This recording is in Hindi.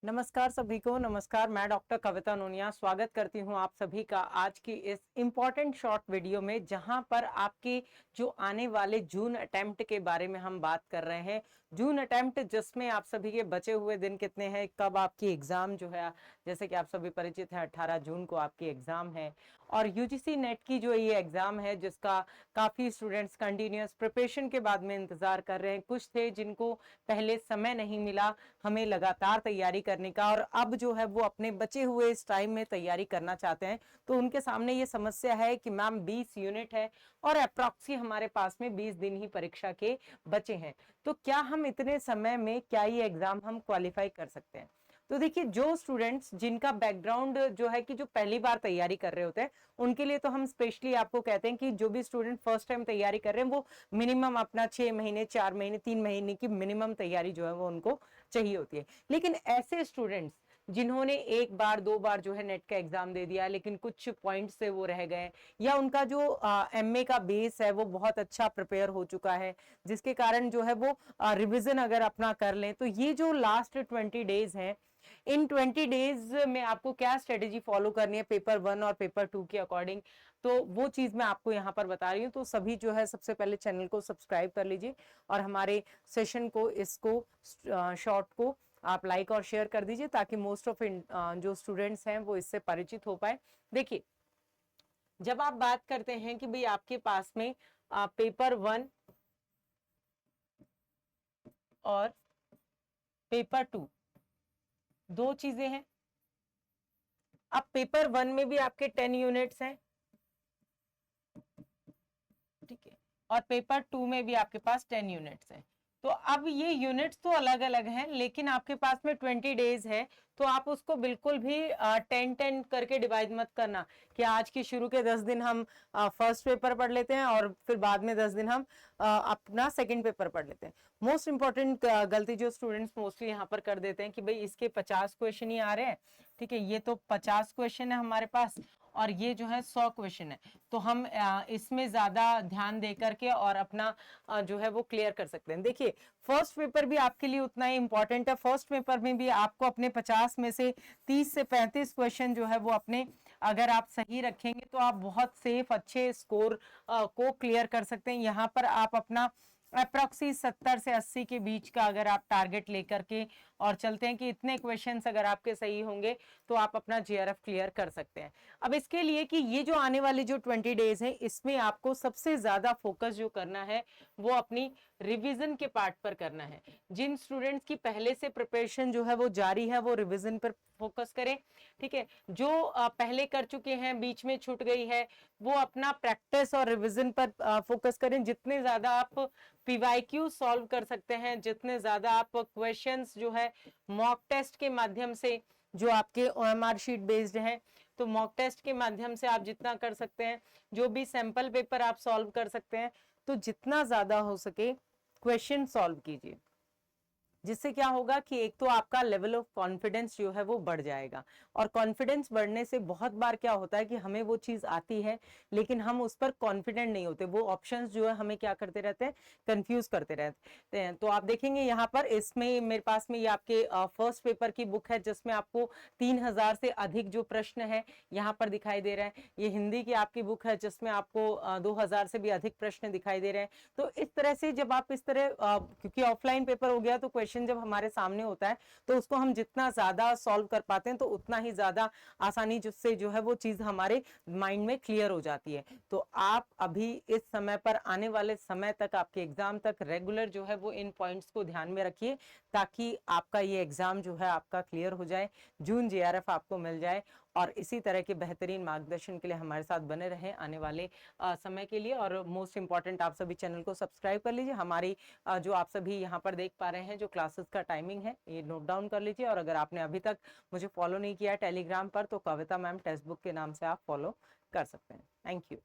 नमस्कार सभी को। नमस्कार, मैं डॉक्टर कविता नोनिया स्वागत करती हूं आप सभी का आज की इस इम्पॉर्टेंट शॉर्ट वीडियो में, जहां पर आपके जो आने वाले जून अटेम्प्ट के बारे में हम बात कर रहे हैं। जून अटेम्प्ट जिसमें आप सभी के बचे हुए दिन कितने हैं, कब आपकी एग्जाम जो है, जैसे कि आप सभी परिचित हैं 18 जून को आपकी एग्जाम है। और यूजीसी नेट की जो ये एग्जाम है, जिसका काफी स्टूडेंट्स कंटिन्यूअस प्रिपरेशन के बाद में इंतजार कर रहे हैं। कुछ थे जिनको पहले समय नहीं मिला हमें लगातार तैयारी करने का, और अब जो है वो अपने बचे हुए इस टाइम में तैयारी करना चाहते हैं। तो उनके सामने ये समस्या है कि मैम 20 यूनिट है और अप्रॉक्सी हमारे पास में 20 दिन ही परीक्षा के बचे हैं। तो क्या हम इतने समय में क्या ये एग्जाम हम क्वालिफाई कर सकते हैं? तो देखिए, जो स्टूडेंट्स जिनका बैकग्राउंड जो है कि जो पहली बार तैयारी कर रहे होते हैं, उनके लिए तो हम स्पेशली आपको कहते हैं कि जो भी स्टूडेंट फर्स्ट टाइम तैयारी कर रहे हैं वो मिनिमम अपना 6 महीने 4 महीने 3 महीने की मिनिमम तैयारी जो है वो उनको चाहिए होती है। लेकिन ऐसे स्टूडेंट्स जिन्होंने एक बार दो बार जो है नेट का एग्जाम दे दिया, लेकिन कुछ पॉइंट से वो रह गए, या उनका जो एमए का बेस है वो बहुत अच्छा प्रिपेयर हो चुका है, जिसके कारण जो है वो रिवीजन अगर अपना कर लें, तो ये जो लास्ट 20 डेज हैं, इन 20 डेज में आपको क्या स्ट्रेटेजी फॉलो करनी है पेपर 1 और पेपर 2 के अकॉर्डिंग, तो वो चीज मैं आपको यहाँ पर बता रही हूँ। तो सभी जो है सबसे पहले चैनल को सब्सक्राइब कर लीजिए और हमारे सेशन को, इसको शॉर्ट को आप लाइक और शेयर कर दीजिए, ताकि मोस्ट ऑफ जो स्टूडेंट्स हैं वो इससे परिचित हो पाए। देखिए, जब आप बात करते हैं कि भाई आपके पास में पेपर 1 और पेपर 2 दो चीजें हैं। अब पेपर 1 में भी आपके 10 यूनिट्स हैं, ठीक है, और पेपर 2 में भी आपके पास 10 यूनिट्स हैं। तो अब ये यूनिट्स तो अलग अलग हैं, लेकिन आपके पास में 20 डेज है, तो आप उसको बिल्कुल भी 10-10 करके डिवाइड मत करना कि आज की शुरू के 10 दिन हम फर्स्ट पेपर पढ़ लेते हैं और फिर बाद में 10 दिन हम अपना सेकंड पेपर पढ़ लेते हैं। मोस्ट इंपॉर्टेंट गलती जो स्टूडेंट्स मोस्टली यहाँ पर कर देते हैं कि भाई इसके 50 क्वेश्चन ही आ रहे हैं, ठीक है, ये तो 50 क्वेश्चन है हमारे पास और ये जो है 100 क्वेश्चन है, तो हम इसमें ज्यादा ध्यान दे करके और अपना जो है वो क्लियर कर सकते हैं। देखिए, फर्स्ट पेपर भी आपके लिए उतना ही इंपॉर्टेंट है। फर्स्ट पेपर में भी आपको अपने 50 में से 30 से 35 क्वेश्चन जो है वो अपने अगर आप सही रखेंगे तो आप बहुत सेफ अच्छे स्कोर को क्लियर कर सकते हैं। यहाँ पर आप अपना अप्रोक्सी 70 से 80 के बीच का अगर आप टारगेट लेकर के और चलते हैं कि इतने क्वेश्चंस अगर आपके सही होंगे तो आप अपना जीआरएफ क्लियर कर सकते हैं। अब इसके लिए कि ये जो आने वाली जो 20 डेज है, इसमें आपको सबसे ज्यादा फोकस जो करना है वो अपनी रिवीजन के पार्ट पर करना है। जिन स्टूडेंट्स की पहले से प्रिपरेशन जो है वो जारी है, वो रिवीजन पर फोकस करें, ठीक है। जो पहले कर चुके हैं, बीच में छूट गई है, वो अपना प्रैक्टिस और रिवीजन पर फोकस करें। जितने ज्यादा आप पीवाईक्यू सॉल्व कर सकते हैं, जितने ज्यादा आप क्वेश्चंस जो है मॉक टेस्ट के माध्यम से, जो आपके ओएमआर शीट बेस्ड है, तो मॉक टेस्ट के माध्यम से आप जितना कर सकते हैं, जो भी सैंपल पेपर आप सॉल्व कर सकते हैं, तो जितना ज्यादा हो सके क्वेश्चन सॉल्व कीजिए। जिससे क्या होगा कि एक तो आपका लेवल ऑफ कॉन्फिडेंस जो है वो बढ़ जाएगा, और कॉन्फिडेंस बढ़ने से बहुत बार क्या होता है कि हमें वो चीज आती है लेकिन हम उस पर कॉन्फिडेंट नहीं होते, वो ऑप्शंस जो है हमें क्या करते रहते हैं, कंफ्यूज करते रहते हैं। तो आप देखेंगे यहाँ पर, इसमें मेरे पास में ये आपके फर्स्ट पेपर की बुक है, जिसमें आपको 3000 से अधिक जो प्रश्न है यहाँ पर दिखाई दे रहे हैं। ये हिंदी की आपकी बुक है, जिसमें आपको 2000 से भी अधिक प्रश्न दिखाई दे रहे हैं। तो इस तरह से जब आप इस तरह क्योंकि ऑफलाइन पेपर हो गया, तो क्वेश्चन जब हमारे सामने होता है तो उसको हम जितना ज्यादा सॉल्व कर पाते हैं, तो उतना ही ज्यादा आसानी जिससे जो है वो चीज हमारे माइंड में क्लियर हो जाती है। तो आप अभी इस समय पर, आने वाले समय तक, आपके एग्जाम तक रेगुलर जो है वो इन पॉइंट्स को ध्यान में रखिए, ताकि आपका ये एग्जाम जो है आपका क्लियर हो जाए, जून जीआरएफ आपको मिल जाए। और इसी तरह के बेहतरीन मार्गदर्शन के लिए हमारे साथ बने रहें आने वाले समय के लिए। और मोस्ट इंपॉर्टेंट, आप सभी चैनल को सब्सक्राइब कर लीजिए। हमारी जो आप सभी यहाँ पर देख पा रहे हैं जो क्लासेस का टाइमिंग है, ये नोट डाउन कर लीजिए। और अगर आपने अभी तक मुझे फॉलो नहीं किया टेलीग्राम पर, तो कविता मैम टेक्स्ट बुक के नाम से आप फॉलो कर सकते हैं। Thank you.